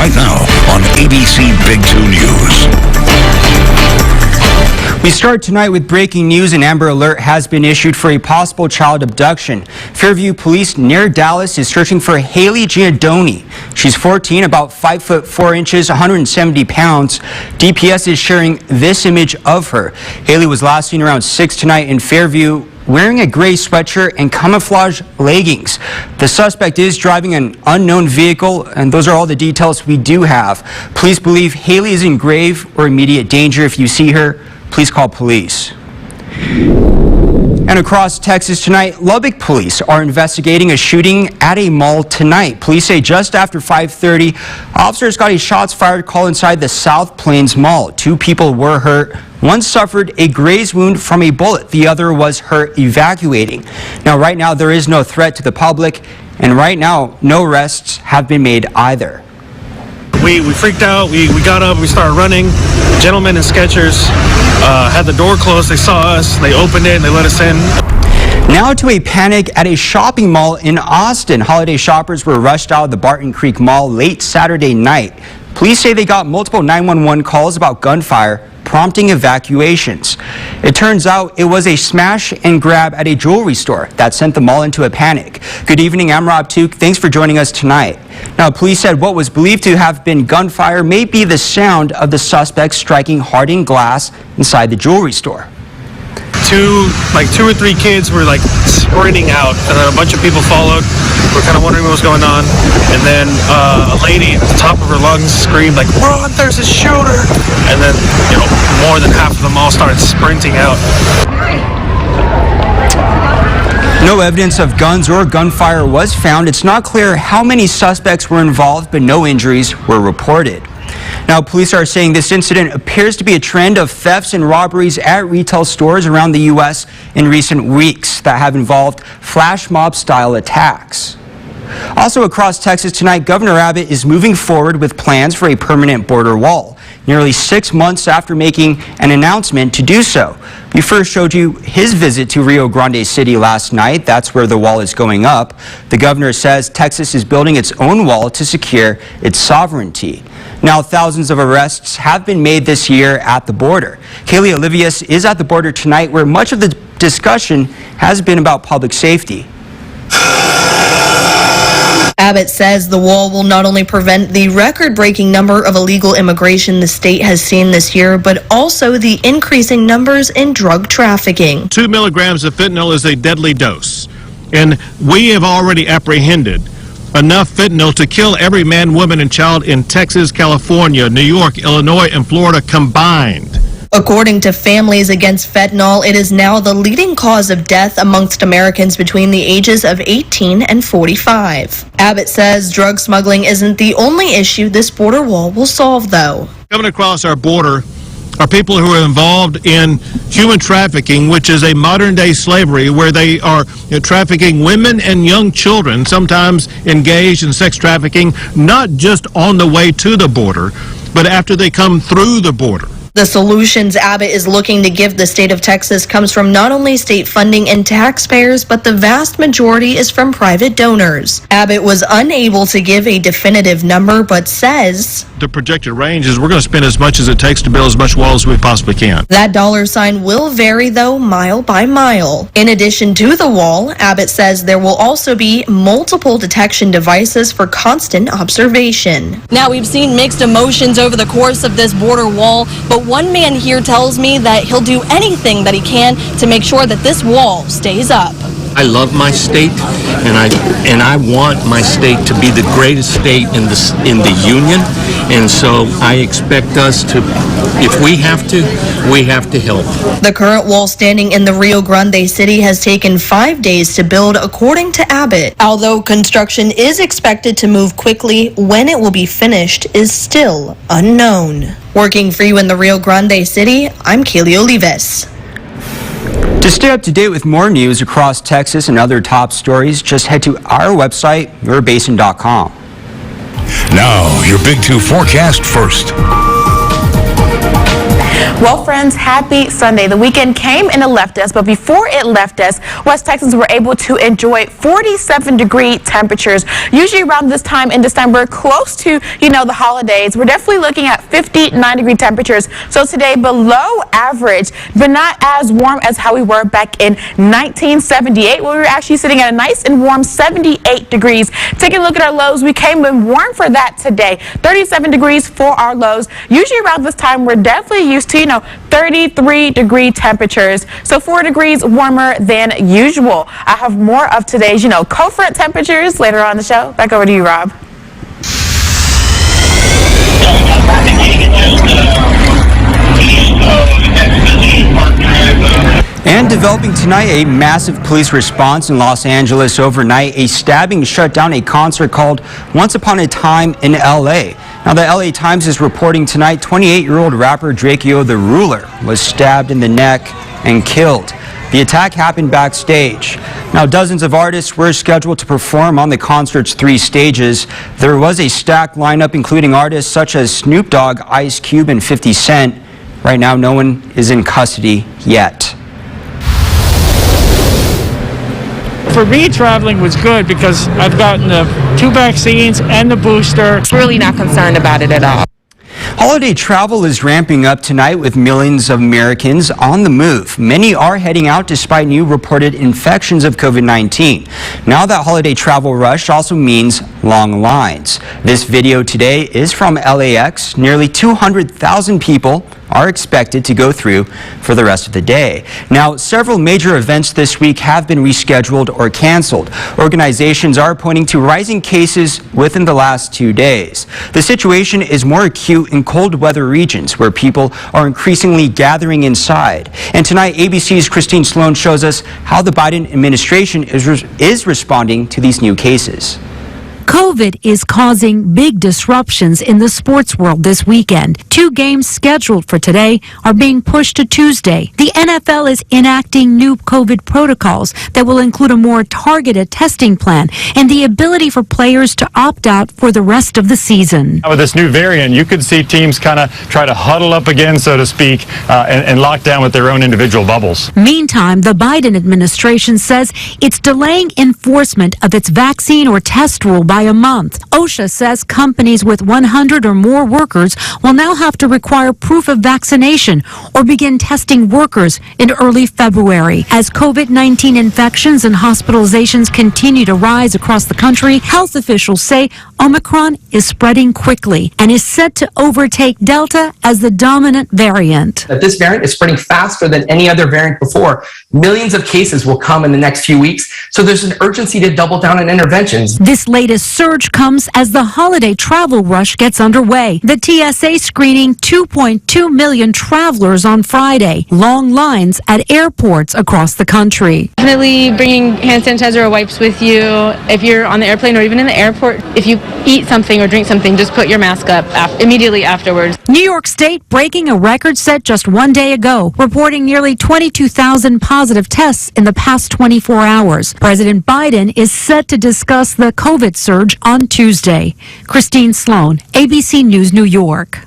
right now on ABC Big 2 News. We start tonight with breaking news. An Amber Alert has been issued for a possible child abduction. Fairview police near Dallas is searching for Haley Giadoni. She's 14, about 5 foot 4 inches, 170 pounds. DPS is sharing this image of her. Haley was last seen around 6 tonight in Fairview, wearing a gray sweatshirt and camouflage leggings. The suspect is driving an unknown vehicle, and those are all the details we do have. Police believe Haley is in grave or immediate danger. If you see her, please call police. And across Texas tonight, Lubbock police are investigating a shooting at a mall tonight. Police say just after 5:30, officers got a shots fired call inside the South Plains Mall. 2 people were hurt. One suffered a graze wound from a bullet. The other was hurt evacuating. Now, right now, there is no threat to the public, and right now, no arrests have been made either. We freaked out. We got up. We started running. Gentlemen in Skechers had the door closed. They saw us. They opened it and they let us in. Now to a panic at a shopping mall in Austin. Holiday shoppers were rushed out of the Barton Creek Mall late Saturday night. Police say they got multiple 911 calls about gunfire, prompting evacuations. It turns out it was a smash and grab at a jewelry store that sent the mall into a panic. Good evening, I'm Rob Took. Thanks for joining us tonight. Now, police said what was believed to have been gunfire may be the sound of the suspect striking hardened glass inside the jewelry store. Two or three kids were sprinting out, and then a bunch of people followed. We're kind of wondering what was going on, and then a lady at the top of her lungs screamed "Run! There's a shooter!" And then more than half of them all started sprinting out. No evidence of guns or gunfire was found. It's not clear how many suspects were involved, but no injuries were reported. Now, police are saying this incident appears to be a trend of thefts and robberies at retail stores around the U.S. in recent weeks that have involved flash mob-style attacks. Also across Texas tonight, Governor Abbott is moving forward with plans for a permanent border wall, nearly 6 months after making an announcement to do so. We first showed you his visit to Rio Grande City last night. That's where the wall is going up. The governor says Texas is building its own wall to secure its sovereignty. Now, thousands of arrests have been made this year at the border. Kaylee Olivius is at the border tonight, where much of the discussion has been about public safety. Abbott says the wall will not only prevent the record-breaking number of illegal immigration the state has seen this year, but also the increasing numbers in drug trafficking. 2 milligrams of fentanyl is a deadly dose, and we have already apprehended enough fentanyl to kill every man, woman, and child in Texas, California, New York, Illinois, and Florida combined. According to Families Against Fentanyl, it is now the leading cause of death amongst Americans between the ages of 18 and 45. Abbott says drug smuggling isn't the only issue this border wall will solve, though. Coming across our border are people who are involved in human trafficking, which is a modern-day slavery where they are trafficking women and young children, sometimes engaged in sex trafficking, not just on the way to the border, but after they come through the border. The solutions Abbott is looking to give the state of Texas comes from not only state funding and taxpayers, but the vast majority is from private donors. Abbott was unable to give a definitive number, but says the projected range is we're going to spend as much as it takes to build as much wall as we possibly can. That dollar sign will vary, though, mile by mile. In addition to the wall, Abbott says there will also be multiple detection devices for constant observation. Now, we've seen mixed emotions over the course of this border wall, but one man here tells me that he'll do anything that he can to make sure that this wall stays up. I love my state, and I want my state to be the greatest state in the union, and so I expect us to, if we have to help. The current wall standing in the Rio Grande City has taken 5 days to build, according to Abbott. Although construction is expected to move quickly, when it will be finished is still unknown. Working for you in the Rio Grande City, I'm Kaylee Olivis. To stay up to date with more news across Texas and other top stories, just head to our website, yourbasin.com. Now, your Big 2 forecast first. Well, friends, happy Sunday. The weekend came and it left us, but before it left us, West Texans were able to enjoy 47-degree temperatures. Usually around this time in December, close to, the holidays, we're definitely looking at 59-degree temperatures. So today, below average, but not as warm as how we were back in 1978, when we were actually sitting at a nice and warm 78 degrees. Taking a look at our lows, we came in warm for that today. 37 degrees for our lows. Usually around this time, we're definitely used to, 33-degree temperatures. So 4 degrees warmer than usual. I have more of today's, cold front temperatures later on in the show. Back over to you, Rob. And developing tonight, a massive police response in Los Angeles overnight. A stabbing shut down a concert called Once Upon a Time in L.A. Now, the L.A. Times is reporting tonight 28-year-old rapper Drakeo the Ruler was stabbed in the neck and killed. The attack happened backstage. Now, dozens of artists were scheduled to perform on the concert's 3 stages. There was a stacked lineup including artists such as Snoop Dogg, Ice Cube, and 50 Cent. Right now, no one is in custody yet. For me, traveling was good because I've gotten the 2 vaccines and the booster. Really not concerned about it at all. Holiday travel is ramping up tonight with millions of Americans on the move. Many are heading out despite new reported infections of COVID-19. Now that holiday travel rush also means long lines. This video today is from LAX. Nearly 200,000 people are expected to go through for the rest of the day. Now, several major events this week have been rescheduled or canceled. Organizations are pointing to rising cases within the last 2 days. The situation is more acute in cold weather regions where people are increasingly gathering inside. And tonight, ABC's Christine Sloan shows us how the Biden administration is responding to these new cases. COVID is causing big disruptions in the sports world this weekend. 2 games scheduled for today are being pushed to Tuesday. The NFL is enacting new COVID protocols that will include a more targeted testing plan and the ability for players to opt out for the rest of the season. With this new variant, you could see teams kind of try to huddle up again, so to speak, and lock down with their own individual bubbles. Meantime, the Biden administration says it's delaying enforcement of its vaccine or test rule by a month. OSHA says companies with 100 or more workers will now have to require proof of vaccination or begin testing workers in early February. As COVID-19 infections and hospitalizations continue to rise across the country, health officials say Omicron is spreading quickly and is set to overtake Delta as the dominant variant. That this variant is spreading faster than any other variant before. Millions of cases will come in the next few weeks, so there's an urgency to double down on interventions. This latest surge comes as the holiday travel rush gets underway. The TSA screening 2.2 million travelers on Friday. Long lines at airports across the country. Definitely bringing hand sanitizer or wipes with you if you're on the airplane or even in the airport. If you eat something or drink something, just put your mask up immediately afterwards. New York State breaking a record set just 1 day ago, reporting nearly 22,000 positive tests in the past 24 hours. President Biden is set to discuss the COVID surge on Tuesday. Christine Sloan, ABC News, New York.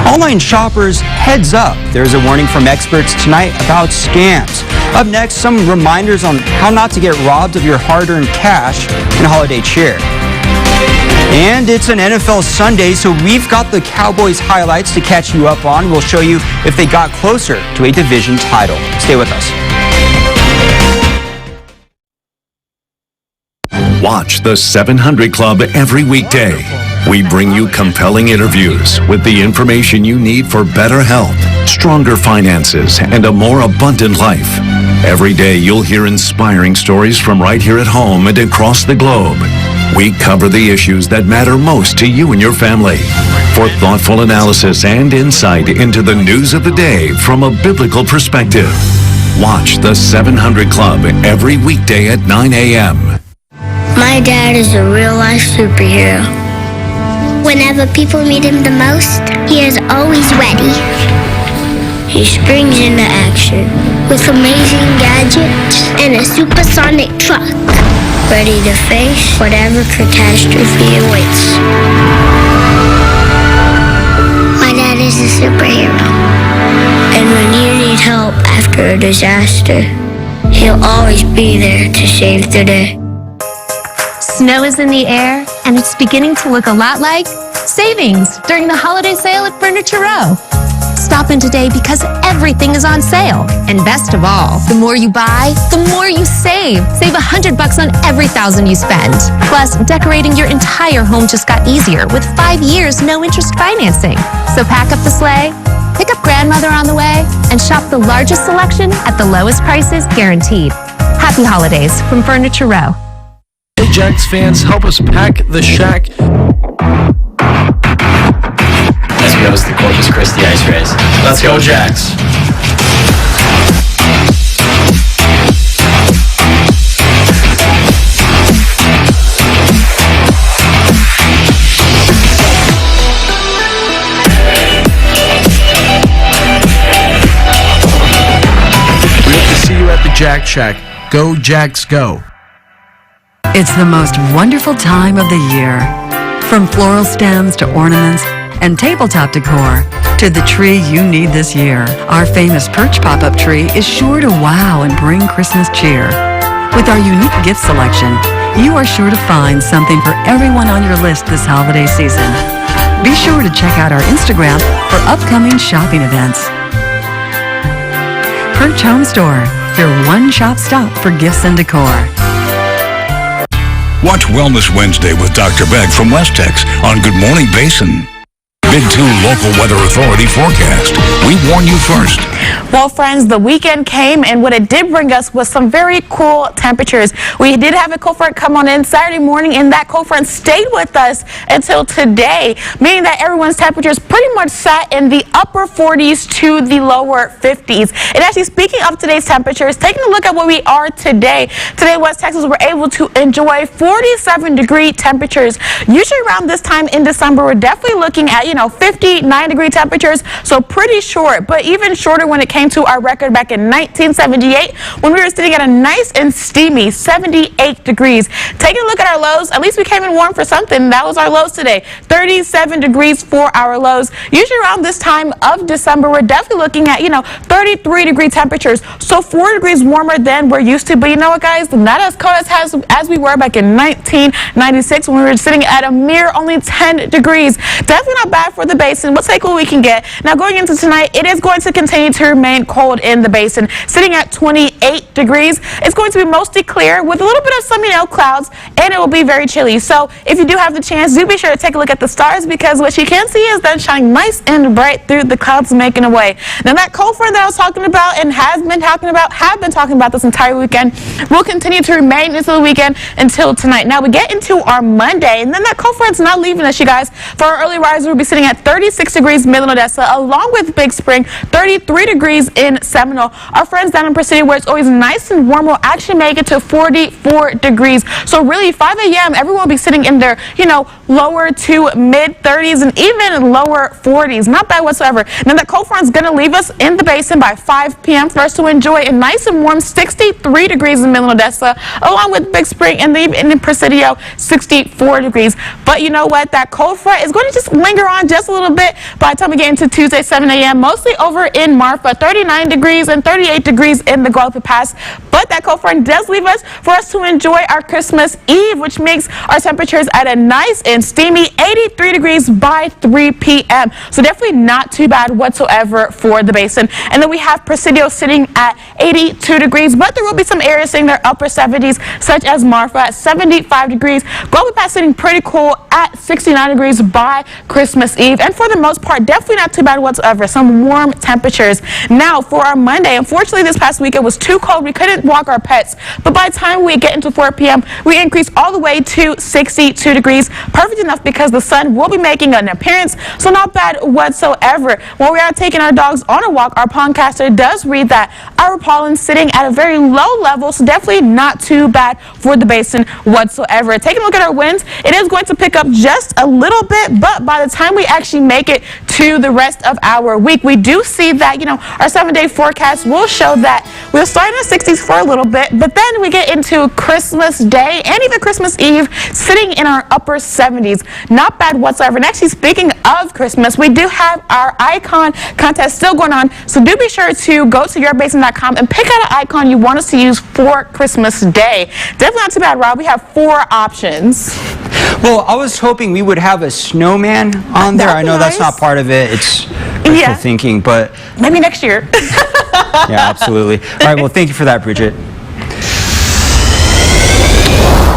Online shoppers, heads up. There's a warning from experts tonight about scams. Up next, some reminders on how not to get robbed of your hard-earned cash and holiday cheer. And it's an NFL Sunday, so we've got the Cowboys highlights to catch you up on. We'll show you if they got closer to a division title. Stay with us. Watch the 700 Club every weekday. We bring you compelling interviews with the information you need for better health, stronger finances, and a more abundant life. Every day you'll hear inspiring stories from right here at home and across the globe. We cover the issues that matter most to you and your family. For thoughtful analysis and insight into the news of the day from a biblical perspective. Watch the 700 Club every weekday at 9 a.m. My dad is a real-life superhero. Whenever people need him the most, he is always ready. He springs into action with amazing gadgets and a supersonic truck, ready to face whatever catastrophe awaits. My dad a superhero. And when you need help after a disaster, he'll always be there to save the day. Snow is in the air, and it's beginning to look a lot like savings during the holiday sale at Furniture Row. Stop in today because everything is on sale. And best of all, the more you buy, the more you save. Save $100 on every $1,000 you spend. Plus, decorating your entire home just got easier with 5 years no-interest financing. So pack up the sleigh, pick up grandmother on the way, and shop the largest selection at the lowest prices guaranteed. Happy holidays from Furniture Row. Hey, Jax fans, help us pack the shack. As we host the Corpus Christi ice race. Let's go, Jax! We hope to see you at the Jack Shack. Go, Jax, go. It's the most wonderful time of the year. From floral stems to ornaments and tabletop decor to the tree you need this year, our famous Perch pop-up tree is sure to wow and bring Christmas cheer. With our unique gift selection, you are sure to find something for everyone on your list this holiday season. Be sure to check out our Instagram for upcoming shopping events. Perch Home Store, your one-shop stop for gifts and decor. Watch Wellness Wednesday with Dr. Beck from West Tex on Good Morning Basin. Big 2 Local Weather Authority forecast. We warn you first. Well, friends, the weekend came, and what it did bring us was some very cool temperatures. We did have a cold front come on in Saturday morning, and that cold front stayed with us until today, meaning that everyone's temperatures pretty much sat in the upper 40s to the lower 50s. And actually, speaking of today's temperatures, taking a look at where we are today. Today, West Texas, we're able to enjoy 47-degree temperatures. Usually around this time in December, we're definitely looking at, 59-degree temperatures, so pretty short, but even shorter when it came to our record back in 1978 when we were sitting at a nice and steamy 78 degrees. Taking a look at our lows, at least we came in warm for something. That was our lows today, 37 degrees for our lows. Usually around this time of December, we're definitely looking at, 33-degree temperatures, so 4 degrees warmer than we're used to. But you know what, guys, not as cold as we were back in 1996 when we were sitting at a mere only 10 degrees. Definitely not bad for the basin. We'll take what we can get. Now, going into tonight, it is going to continue to remain cold in the basin, sitting at 28 degrees. It's going to be mostly clear with a little bit of some, clouds, and it will be very chilly. So if you do have the chance, do be sure to take a look at the stars, because what you can see is them shining nice and bright through the clouds, making a way. Now, that cold front that I was talking about and have been talking about this entire weekend will continue to remain into the weekend until tonight. Now, we get into our Monday, and then that cold front's not leaving us, you guys. For our early riser, we'll be sitting at 36 degrees Midland, Odessa, along with Big Spring, 33 degrees in Seminole. Our friends down in Presidio, where it's always nice and warm, will actually make it to 44 degrees. So really, 5 a.m., everyone will be sitting in their, lower to mid-30s and even lower 40s. Not bad whatsoever. Now, that cold front's going to leave us in the basin by 5 p.m. for us to enjoy a nice and warm 63 degrees in Midland, Odessa, along with Big Spring and in Presidio, 64 degrees. But you know what? That cold front is going to just linger on just a little bit by the time we get into Tuesday, 7 a.m., mostly over in Marfa, 39 degrees and 38 degrees in the Guadalupe Pass. But that cold front does leave us for us to enjoy our Christmas Eve, which makes our temperatures at a nice and steamy 83 degrees by 3 p.m. So definitely not too bad whatsoever for the basin. And then we have Presidio sitting at 82 degrees, but there will be some areas sitting their upper 70s, such as Marfa at 75 degrees. Guadalupe Pass sitting pretty cool at 69 degrees by Christmas Eve. And for the most part, definitely not too bad whatsoever. Some warm temperatures. Now, for our Monday, unfortunately, this past weekend was too cold. We couldn't walk our pets. But by the time we get into 4 p.m., we increase all the way to 62 degrees. Perfect enough because the sun will be making an appearance. So not bad whatsoever. While we are taking our dogs on a walk, our pondcaster does read that our pollen sitting at a very low level. So definitely not too bad for the basin whatsoever. Taking a look at our winds, it is going to pick up just a little bit, but by the time we actually make it to the rest of our week, we do see that, our 7-day forecast will show that We'll start in the 60s for a little bit, but then we get into Christmas Day and even Christmas Eve sitting in our upper 70s. Not bad whatsoever. And actually, speaking of Christmas, we do have our icon contest still going on, so do be sure to go to yourbasin.com and pick out an icon you want us to use for Christmas Day. Definitely not too bad, Rob. We have 4 options. Well, I was hoping we would have a snowman on there. I know that's not part of it. It's wishful thinking, but maybe next year. Yeah, absolutely. All right, well, thank you for that, Bridget.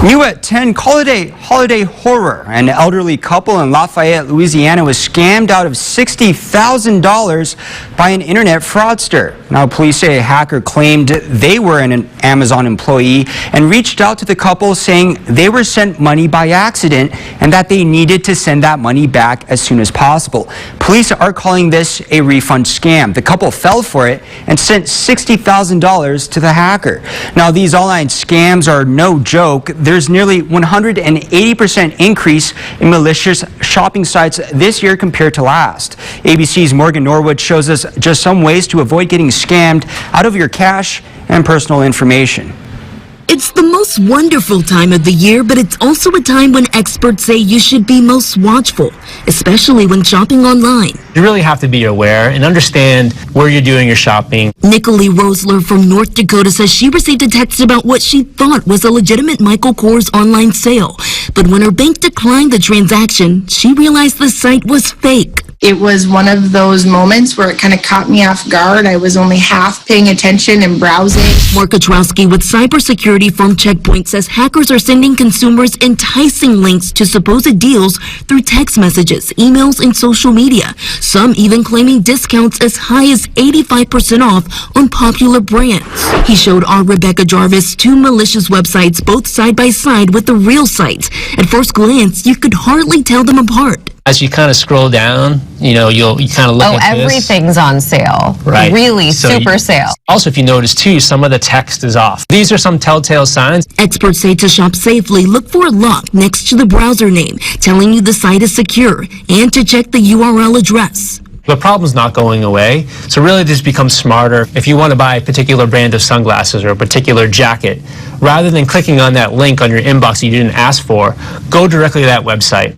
New at 10, call it a holiday horror. An elderly couple in Lafayette, Louisiana was scammed out of $60,000 by an internet fraudster. Now, police say a hacker claimed they were an Amazon employee and reached out to the couple saying they were sent money by accident and that they needed to send that money back as soon as possible. Police are calling this a refund scam. The couple fell for it and sent $60,000 to the hacker. Now, these online scams are no joke. There's nearly 180% increase in malicious shopping sites this year compared to last. ABC's Morgan Norwood shows us just some ways to avoid getting scammed out of your cash and personal information. It's the most wonderful time of the year, but it's also a time when experts say you should be most watchful, especially when shopping online. You really have to be aware and understand where you're doing your shopping. Nicolette Rosler from North Dakota says she received a text about what she thought was a legitimate Michael Kors online sale. But when her bank declined the transaction, she realized the site was fake. It was one of those moments where it kind of caught me off guard. I was only half paying attention and browsing. Mark Katrowski with cybersecurity firm Checkpoint says hackers are sending consumers enticing links to supposed deals through text messages, emails, and social media. Some even claiming discounts as high as 85% off on popular brands. He showed our Rebecca Jarvis 2 malicious websites, both side by side with the real sites. At first glance, you could hardly tell them apart. As you kind of scroll down, you kind of look at this. Everything's on sale. Right. Really super sale. Also, if you notice too, some of the text is off. These are some telltale signs. Experts say to shop safely, look for a lock next to the browser name, telling you the site is secure, and to check the URL address. The problem's not going away, so really just become smarter. If you want to buy a particular brand of sunglasses or a particular jacket, rather than clicking on that link on your inbox you didn't ask for, go directly to that website.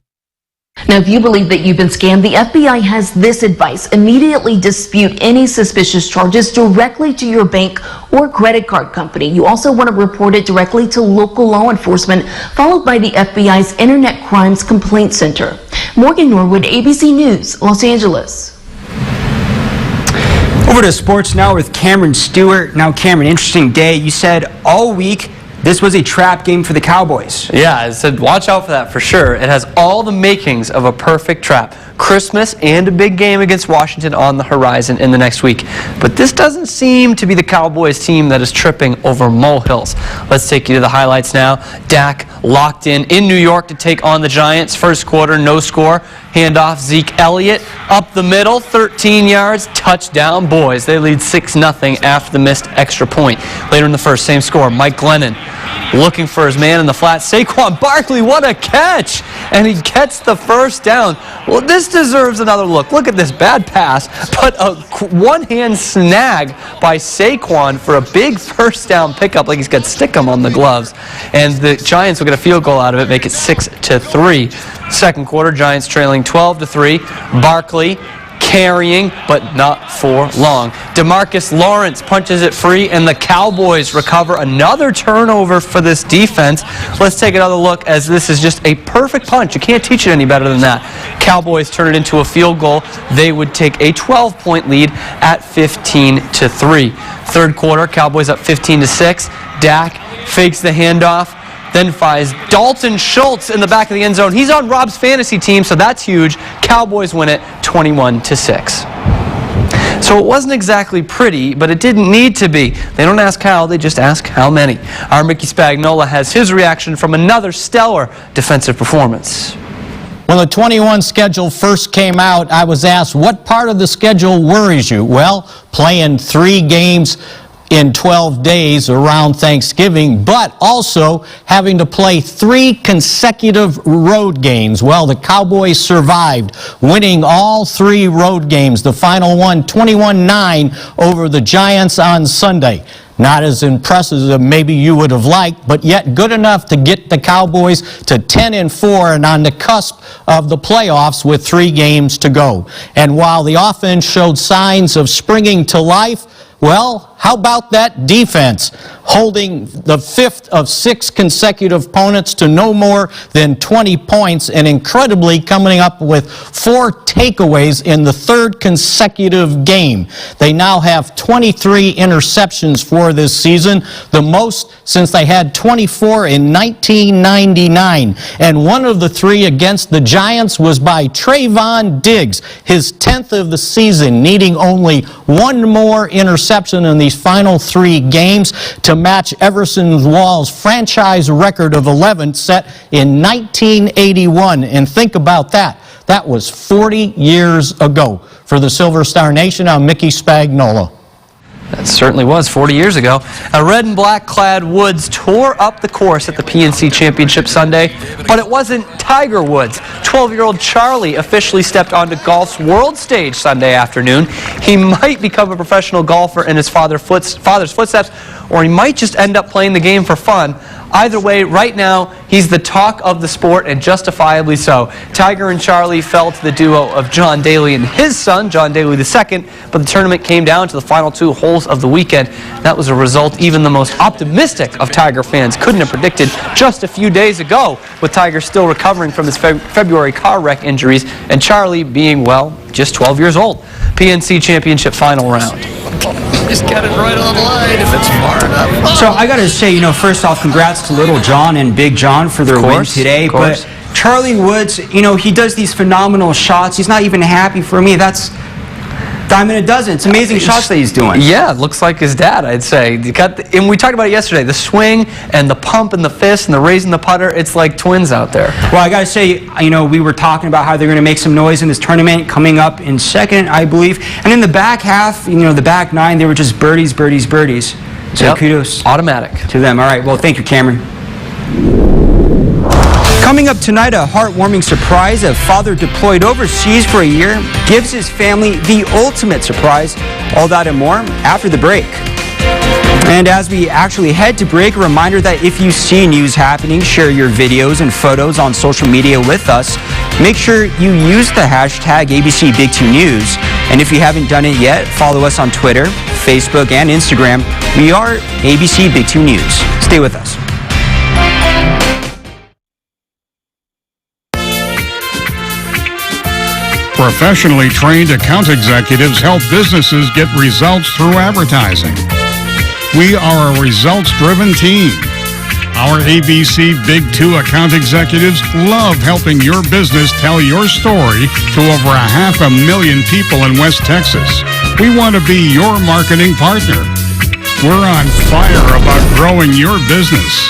Now, if you believe that you've been scammed, the FBI has this advice. Immediately dispute any suspicious charges directly to your bank or credit card company. You also want to report it directly to local law enforcement, followed by the FBI's Internet Crimes Complaint Center. Morgan Norwood, ABC News, Los Angeles. Over to sports now with Cameron Stewart. Now, Cameron, interesting day. You said all week this was a trap game for the Cowboys. Yeah, I said watch out for that for sure. It has all the makings of a perfect trap. Christmas and a big game against Washington on the horizon in the next week. But this doesn't seem to be the Cowboys team that is tripping over molehills. Let's take you to the highlights now. Dak locked in New York to take on the Giants. First quarter, no score. Handoff, Zeke Elliott up the middle, 13 yards, touchdown. Boys, they lead 6-0 after the missed extra point. Later in the first, same score. Mike Glennon looking for his man in the flat. Saquon Barkley, what a catch! And he gets the first down. Well, this deserves another look. Look at this bad pass, but a one-hand snag by Saquon for a big first down pickup, like he's got stickum on the gloves. And the Giants will get a field goal out of it, make it 6-3. Second quarter, Giants trailing 12-3. Barkley carrying, but not for long. DeMarcus Lawrence punches it free, and the Cowboys recover another turnover for this defense. Let's take another look, as this is just a perfect punch. You can't teach it any better than that. Cowboys turn it into a field goal. They would take a 12-point lead at 15-3. Third quarter, Cowboys up 15-6. Dak fakes the handoff, then finds Dalton Schultz in the back of the end zone. He's on Rob's fantasy team, so that's huge. Cowboys win it 21-6. So it wasn't exactly pretty, but it didn't need to be. They don't ask how, they just ask how many. Our Mickey Spagnola has his reaction from another stellar defensive performance. When the 21 schedule first came out, I was asked, what part of the schedule worries you? Well, playing 3 games in 12 days around Thanksgiving, but also having to play 3 consecutive road games. Well, the Cowboys survived, winning all 3 road games. The final one, 21-9 over the Giants on Sunday. Not as impressive as maybe you would have liked, but yet good enough to get the Cowboys to 10-4 and on the cusp of the playoffs with 3 games to go. And while the offense showed signs of springing to life, well, how about that defense, holding the 5th of 6 consecutive opponents to no more than 20 points and incredibly coming up with 4 takeaways in the 3rd consecutive game. They now have 23 interceptions for this season, the most since they had 24 in 1999. And one of the 3 against the Giants was by Trayvon Diggs, his 10th of the season, needing only 1 more interception in these final 3 games to match Everson Wall's franchise record of 11 set in 1981. And think about that. That was 40 years ago. For the Silver Star Nation, I'm Mickey Spagnola. That certainly was 40 years ago. A red and black clad Woods tore up the course at the PNC Championship Sunday, but it wasn't Tiger Woods. 12-year-old Charlie officially stepped onto golf's world stage Sunday afternoon. He might become a professional golfer in his father's footsteps, or he might just end up playing the game for fun. Either way, right now, he's the talk of the sport, and justifiably so. Tiger and Charlie fell to the duo of John Daly and his son, John Daly II, but the tournament came down to the final 2 holes of the weekend. That was a result even the most optimistic of Tiger fans couldn't have predicted just a few days ago, with Tiger still recovering from his February car wreck injuries, and Charlie being, well, just 12 years old. PNC Championship final round. Just got it right on the line if it's far enough. So I got to say, first off, congrats to Little John and Big John for their win today. But Charlie Woods, he does these phenomenal shots. He's not even happy for me. That's dime in a dozen. It's amazing shots that he's doing. Yeah, it looks like his dad, I'd say. And we talked about it yesterday, the swing and the pump and the fist and the raising the putter, it's like twins out there. Well, I got to say, we were talking about how they're going to make some noise in this tournament, coming up in second, I believe. And in the back half, the back 9, they were just birdies, birdies, birdies. So kudos. Automatic. To them. All right, well, thank you, Cameron. Coming up tonight, a heartwarming surprise. A father deployed overseas for a year gives his family the ultimate surprise. All that and more after the break. And as we actually head to break, a reminder that if you see news happening, share your videos and photos on social media with us. Make sure you use the hashtag ABC Big 2 News. And if you haven't done it yet, follow us on Twitter, Facebook, and Instagram. We are ABC Big 2 News. Stay with us. Professionally trained account executives help businesses get results through advertising. We are a results-driven team. Our ABC Big 2 account executives love helping your business tell your story to over 500,000 people in West Texas. We want to be your marketing partner. We're on fire about growing your business.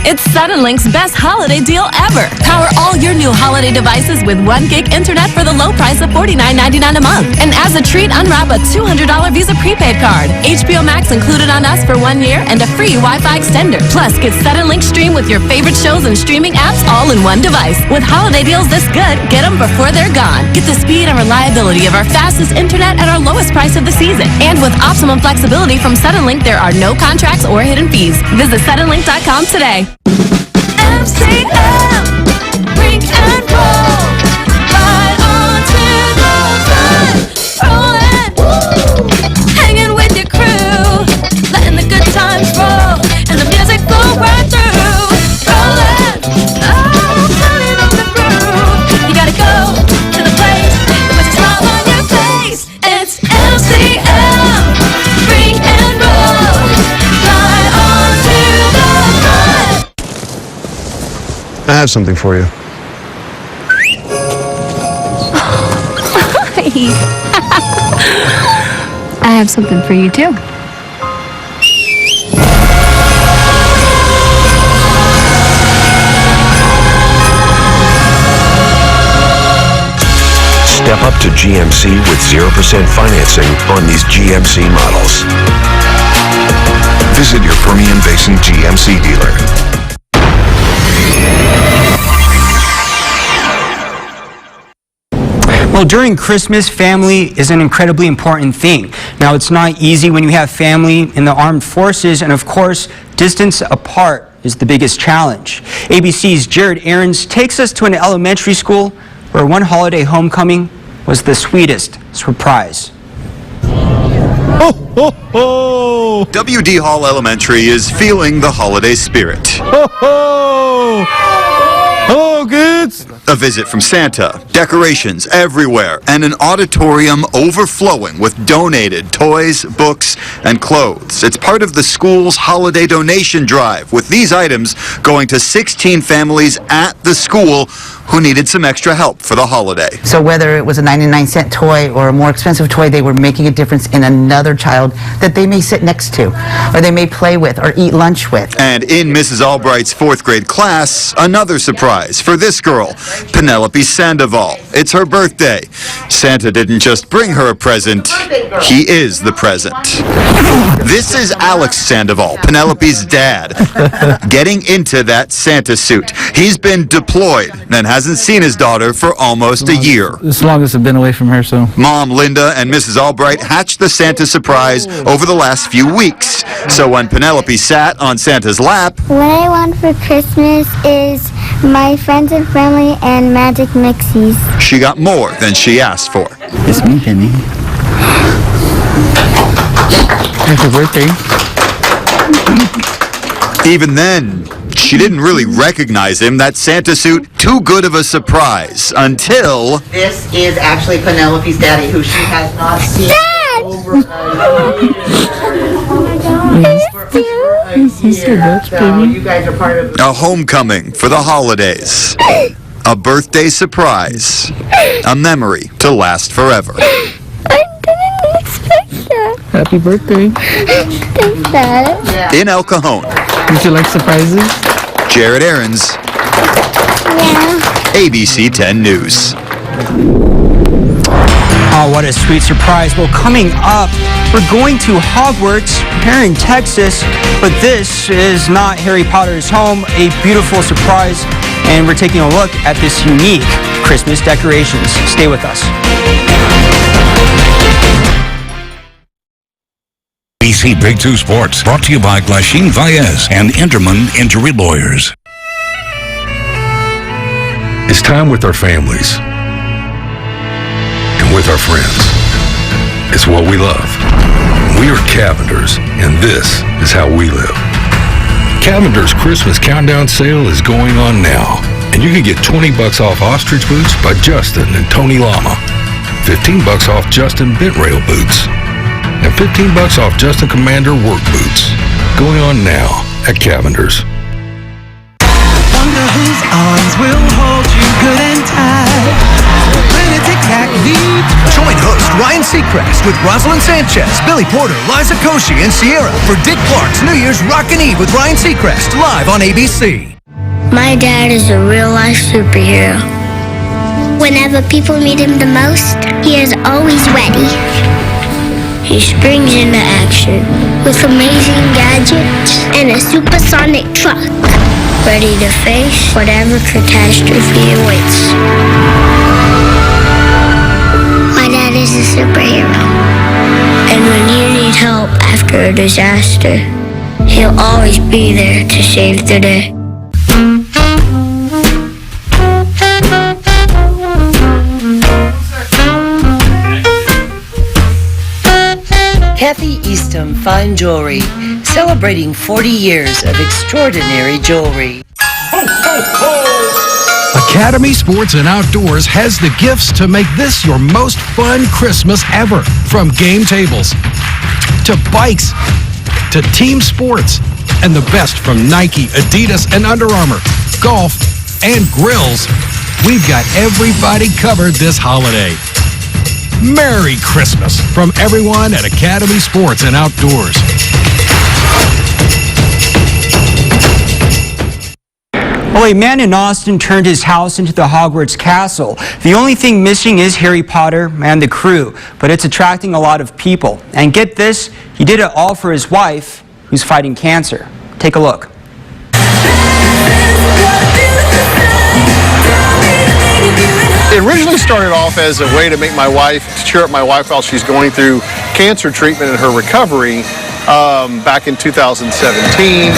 It's Suddenlink's best holiday deal ever. Power all your new holiday devices with 1 gig internet for the low price of $49.99 a month. And as a treat, unwrap a $200 Visa prepaid card. HBO Max included on us for 1 year and a free Wi-Fi extender. Plus, get Suddenlink stream with your favorite shows and streaming apps all in one device. With holiday deals this good, get them before they're gone. Get the speed and reliability of our fastest internet at our lowest price of the season. And with optimum flexibility from Suddenlink, there are no contracts or hidden fees. Visit suddenlink.com today. MCM, drink and roll, right on to the fun, rolling, hanging with your crew, letting the good times roll, and the music flow right through, rolling, oh, turning on the groove, you gotta go to the place that puts a smile on your face, it's MCM, drink and roll, right on to the fun. I have something for you. I have something for you too. Step up to GMC with 0% financing on these GMC models. Visit your Permian Basin GMC dealer. Well, Well, during Christmas, family is an incredibly important thing. Now, it's not easy when you have family in the armed forces, and of course, distance apart is the biggest challenge. ABC's Jared Aarons takes us to an elementary school where one holiday homecoming was the sweetest surprise. Ho, ho, ho! W.D. Hall Elementary is feeling the holiday spirit. Ho, ho! Hello, kids! A visit from Santa, decorations everywhere, and an auditorium overflowing with donated toys, books, and clothes. It's part of the school's holiday donation drive, with these items going to 16 families at the school who needed some extra help for the holiday. So whether it was a 99-cent toy or a more expensive toy, they were making a difference in another child that they may sit next to, or they may play with, or eat lunch with. And in Mrs. Albright's 4th grade class, another surprise for this girl, Penelope Sandoval. It's her birthday. Santa didn't just bring her a present, he is the present. This is Alex Sandoval, Penelope's dad, getting into that Santa suit. He's been deployed and hasn't seen his daughter for almost a year. As long as I've been away from her, so. Mom, Linda, and Mrs. Albright hatched the Santa surprise over the last few weeks. So when Penelope sat on Santa's lap, what I want for Christmas is my friends and family and magic mixies. She got more than she asked for. It's me, Penny. Happy birthday. Even then, she didn't really recognize him. That Santa suit, too good of a surprise, until... This is actually Penelope's daddy, who she has not seen over you guys are part of... A homecoming for the holidays. A birthday surprise. A memory to last forever. I didn't expect that. Happy birthday. Thanks, Dad. In El Cajon. Would you like surprises? Jared Aarons. Yeah. ABC 10 News. Oh, what a sweet surprise. Well, coming up, we're going to Hogwarts here in Texas, but this is not Harry Potter's home, a beautiful surprise, and we're taking a look at this unique Christmas decorations. Stay with us. ABC Big 2 Sports, brought to you by Glasheen Valles and Enderman Injury Lawyers. It's time with our families and with our friends. It's what we love. We are Cavenders, and this is how we live. Cavender's Christmas Countdown Sale is going on now, and you can get $20 off ostrich boots by Justin and Tony Lama, $15 off Justin Bent Rail boots, and $15 off Justin Commander work boots. Going on now at Cavender's. Wonder whose arms will hold you good and tight. Join host Ryan Seacrest with Rosalind Sanchez, Billy Porter, Liza Koshy, and Sierra for Dick Clark's New Year's Rockin' Eve with Ryan Seacrest, live on ABC. My dad is a real-life superhero. Whenever people need him the most, he is always ready. He springs into action with amazing gadgets and a supersonic truck, ready to face whatever catastrophe awaits. My dad is a superhero. And when you need help after a disaster, he'll always be there to save the day. Kathy Eastham Fine Jewelry, celebrating 40 years of extraordinary jewelry. Ho, ho, ho! Academy Sports and Outdoors has the gifts to make this your most fun Christmas ever. From game tables, to bikes, to team sports, and the best from Nike, Adidas, and Under Armour, golf, and grills. We've got everybody covered this holiday. Merry Christmas from everyone at Academy Sports and Outdoors. Well, a man in Austin turned his house into the Hogwarts castle. The only thing missing is Harry Potter and the crew, but it's attracting a lot of people. And get this, he did it all for his wife, who's fighting cancer. Take a look. It originally started off as a way to make my wife, to cheer up my wife while she's going through cancer treatment and her recovery back in 2017.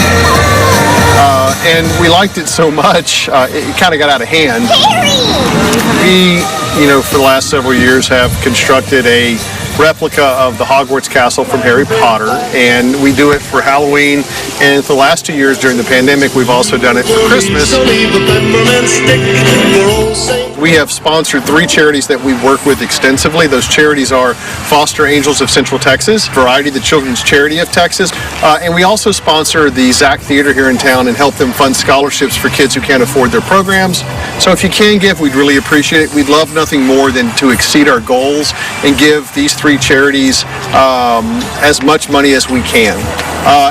And we liked it so much, it kind of got out of hand. We, for the last several years have constructed a replica of the Hogwarts castle from Harry Potter, and we do it for Halloween, and for the last 2 years during the pandemic we've also done it for Christmas. We have sponsored 3 charities that we work with extensively. Those charities are Foster Angels of Central Texas, Variety, the Children's Charity of Texas, and we also sponsor the Zach Theater here in town and help them fund scholarships for kids who can't afford their programs. So if you can give, we'd really appreciate it. We'd love nothing more than to exceed our goals and give these 3 charities as much money as we can.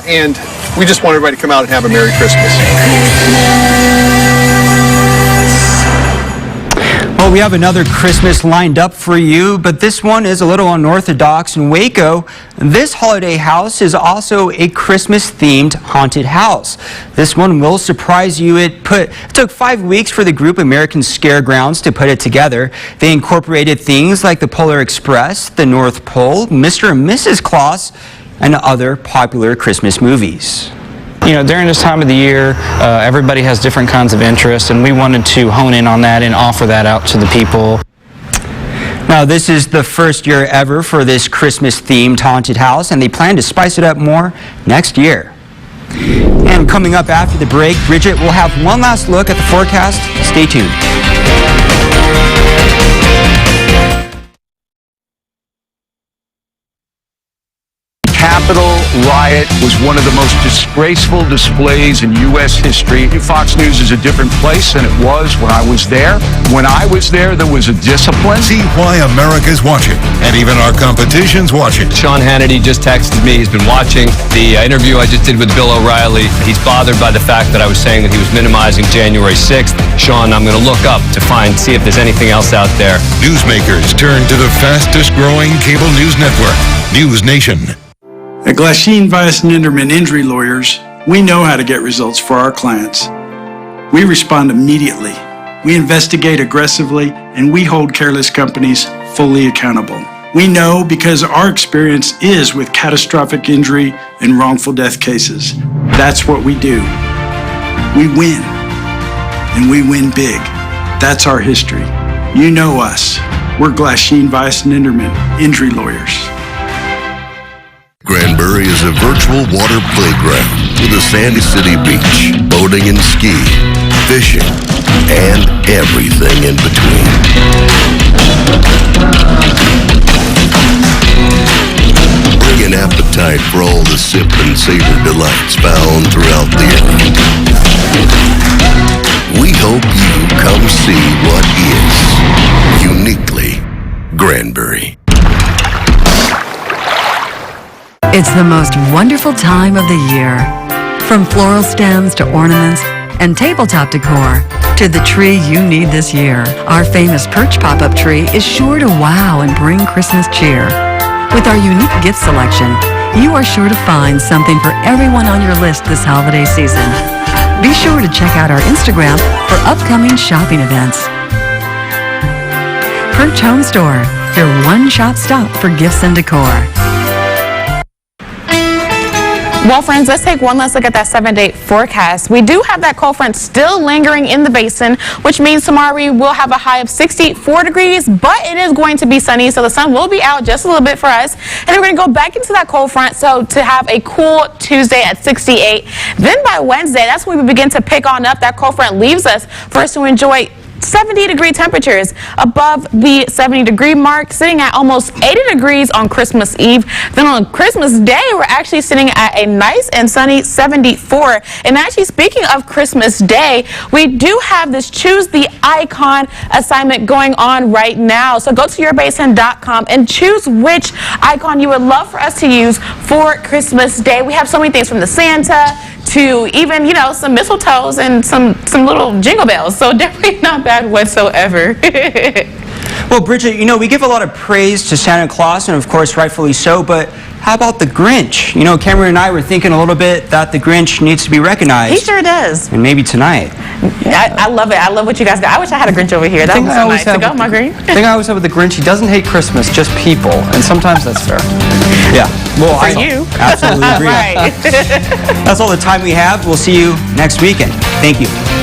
And we just want everybody to come out and have a Merry Christmas. Well, we have another Christmas lined up for you, but this one is a little unorthodox. In Waco, this holiday house is also a Christmas-themed haunted house. This one will surprise you. It took 5 weeks for the group American Scaregrounds to put it together. They incorporated things like the Polar Express, the North Pole, Mr. and Mrs. Claus, and other popular Christmas movies. During this time of the year, everybody has different kinds of interests, and we wanted to hone in on that and offer that out to the people. Now, this is the first year ever for this Christmas-themed haunted house, and they plan to spice it up more next year. And coming up after the break, Bridget will have one last look at the forecast. Stay tuned. Capitol riot was one of the most disgraceful displays in U.S. history. Fox News is a different place than it was when I was there. When I was there was a discipline. See why America's watching, and even our competition's watching. Sean Hannity just texted me. He's been watching the interview I just did with Bill O'Reilly. He's bothered by the fact that I was saying that he was minimizing January 6th. Sean, I'm going to look up to see if there's anything else out there. Newsmakers turn to the fastest growing cable news network, News Nation. At Glasheen, Vias & Inderman Injury Lawyers, we know how to get results for our clients. We respond immediately, we investigate aggressively, and we hold careless companies fully accountable. We know because our experience is with catastrophic injury and wrongful death cases. That's what we do. We win, and we win big. That's our history. You know us. We're Glasheen, Vias & Inderman Injury Lawyers. Granbury is a virtual water playground with a sandy city beach, boating and skiing, fishing, and everything in between. Bring an appetite for all the sip and savor delights found throughout the area. We hope you come see what is uniquely Granbury. It's the most wonderful time of the year. From floral stems to ornaments and tabletop decor to the tree you need this year, our famous Perch pop-up tree is sure to wow and bring Christmas cheer. With our unique gift selection, you are sure to find something for everyone on your list this holiday season. Be sure to check out our Instagram for upcoming shopping events. Perch Home Store, your one-shop stop for gifts and decor. Well, friends, let's take one last look at that 7-day forecast. We do have that cold front still lingering in the basin, which means tomorrow we will have a high of 64 degrees, but it is going to be sunny, so the sun will be out just a little bit for us. And then we're going to go back into that cold front, so to have a cool Tuesday at 68. Then by Wednesday, that's when we begin to pick on up. That cold front leaves us for us to enjoy 70-degree temperatures above the 70-degree mark, sitting at almost 80 degrees on Christmas Eve. Then on Christmas Day, we're actually sitting at a nice and sunny 74. And actually, speaking of Christmas Day, we do have this Choose the Icon assignment going on right now. So go to yourbasin.com and choose which icon you would love for us to use for Christmas Day. We have so many things, from the Santa to even, some mistletoes and some little jingle bells. So definitely not bad whatsoever. Well, Bridget, you know, we give a lot of praise to Santa Claus, and of course, rightfully so, but how about the Grinch? You know, Cameron and I were thinking a little bit that the Grinch needs to be recognized. He sure does. And maybe tonight. I love it. I love what you guys do. I wish I had a Grinch over here. That was so nice. So go, my Green. The thing I always have with the Grinch, he doesn't hate Christmas, just people, and sometimes that's fair. Yeah. Well, For you. absolutely agree. Right. That's all the time we have. We'll see you next weekend. Thank you.